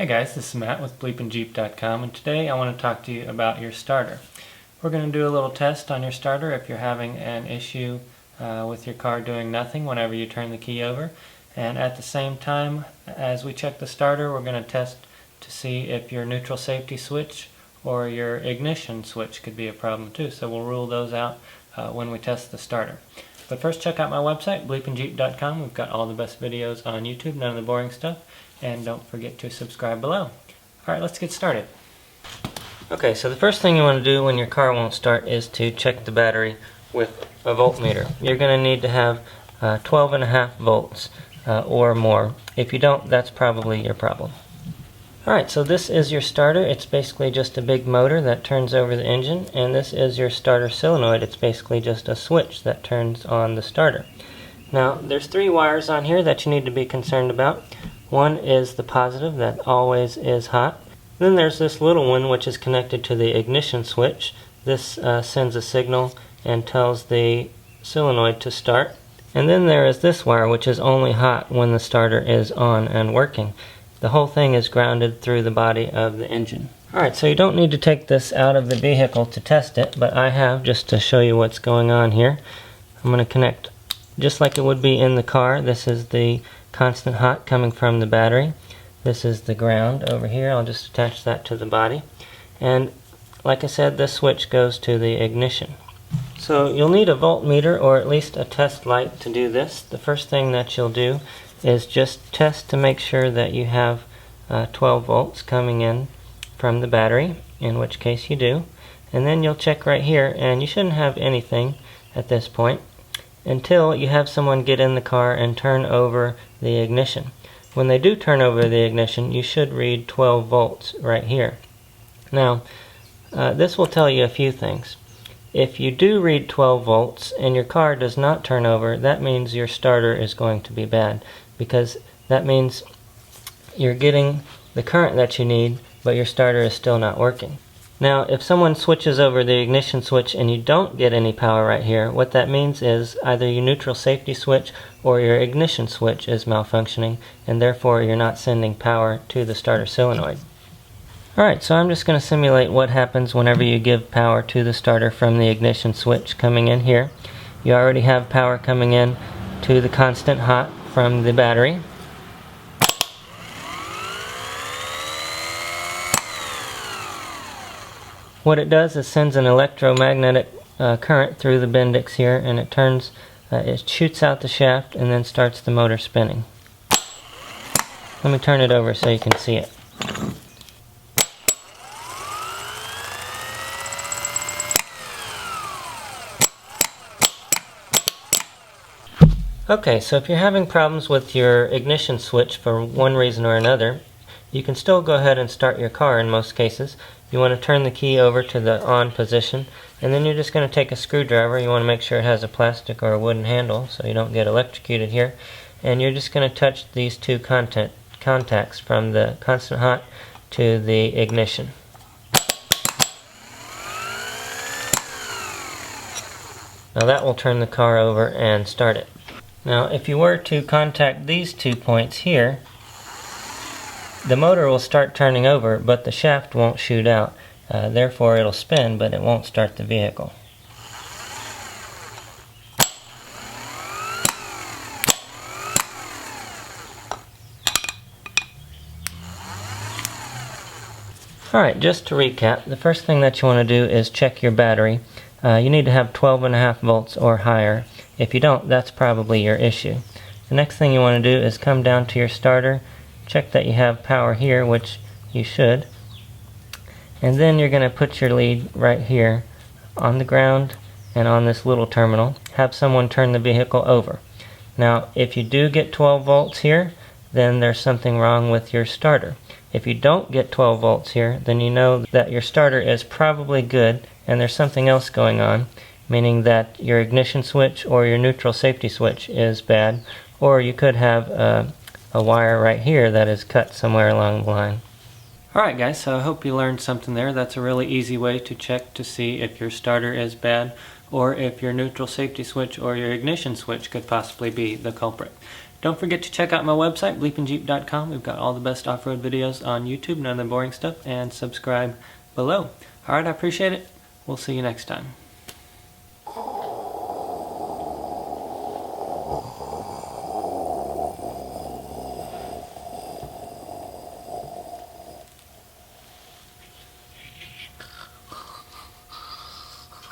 Hey guys, this is Matt with BleepinJeep.com, and today I want to talk to you about your starter. We're going to do a little test on your starter if you're having an issue with your car doing nothing whenever you turn the key over. And at the same time, as we check the starter, we're going to test to see if your neutral safety switch or your ignition switch could be a problem too. So we'll rule those out when we test the starter. But first, check out my website, BleepinJeep.com. We've got all the best videos on YouTube, none of the boring stuff. And don't forget to subscribe below. Alright, let's get started. Okay, so the first thing you want to do when your car won't start is to check the battery with a voltmeter. You're going to need to have 12.5 volts or more. If you don't, that's probably your problem. Alright, so this is your starter. It's basically just a big motor that turns over the engine, and this is your starter solenoid. It's basically just a switch that turns on the starter. Now, there's 3 wires on here that you need to be concerned about. One is the positive that always is hot. Then there's this little one which is connected to the ignition switch. This sends a signal and tells the solenoid to start. And then there is this wire which is only hot when the starter is on and working. The whole thing is grounded through the body of the engine. Alright, so you don't need to take this out of the vehicle to test it, but I have just to show you what's going on here. I'm going to connect just like it would be in the car. This is the constant hot coming from the battery. This is the ground over here. I'll just attach that to the body. And like I said, this switch goes to the ignition. So you'll need a voltmeter or at least a test light to do this. The first thing that you'll do is just test to make sure that you have 12 volts coming in from the battery, in which case you do. And then you'll check right here, and you shouldn't have anything at this point until you have someone get in the car and turn over the ignition. When they do turn over the ignition, you should read 12 volts right here. Now, this will tell you a few things. If you do read 12 volts and your car does not turn over, that means your starter is going to be bad, because that means you're getting the current that you need, but your starter is still not working. Now, if someone switches over the ignition switch and you don't get any power right here, what that means is either your neutral safety switch or your ignition switch is malfunctioning, and therefore you're not sending power to the starter solenoid. Alright, so I'm just going to simulate what happens whenever you give power to the starter from the ignition switch coming in here. You already have power coming in to the constant hot from the battery. What it does is sends an electromagnetic current through the bendix here, and it shoots out the shaft and then starts the motor spinning. Let me turn it over so you can see it. Okay, so if you're having problems with your ignition switch for one reason or another, you can still go ahead and start your car in most cases. You want to turn the key over to the on position, and then you're just going to take a screwdriver. You want to make sure it has a plastic or a wooden handle so you don't get electrocuted here. And you're just going to touch these two contacts from the constant hot to the ignition. Now that will turn the car over and start it. Now if you were to contact these 2 points here, the motor will start turning over, but the shaft won't shoot out. Therefore it'll spin, but it won't start the vehicle. Alright, just to recap, the first thing that you want to do is check your battery. You need to have 12.5 volts or higher. If you don't, that's probably your issue. The next thing you want to do is come down to your starter, check that you have power here, which you should, and then you're going to put your lead right here on the ground and on this little terminal. Have someone turn the vehicle over. Now if you do get 12 volts here, then there's something wrong with your starter. If you don't get 12 volts here, then you know that your starter is probably good and there's something else going on, meaning that your ignition switch or your neutral safety switch is bad, or you could have a wire right here that is cut somewhere along the line. Alright guys, so I hope you learned something there. That's a really easy way to check to see if your starter is bad or if your neutral safety switch or your ignition switch could possibly be the culprit. Don't forget to check out my website, BleepinJeep.com. We've got all the best off-road videos on YouTube, none of the boring stuff, and subscribe below. Alright, I appreciate it. We'll see you next time.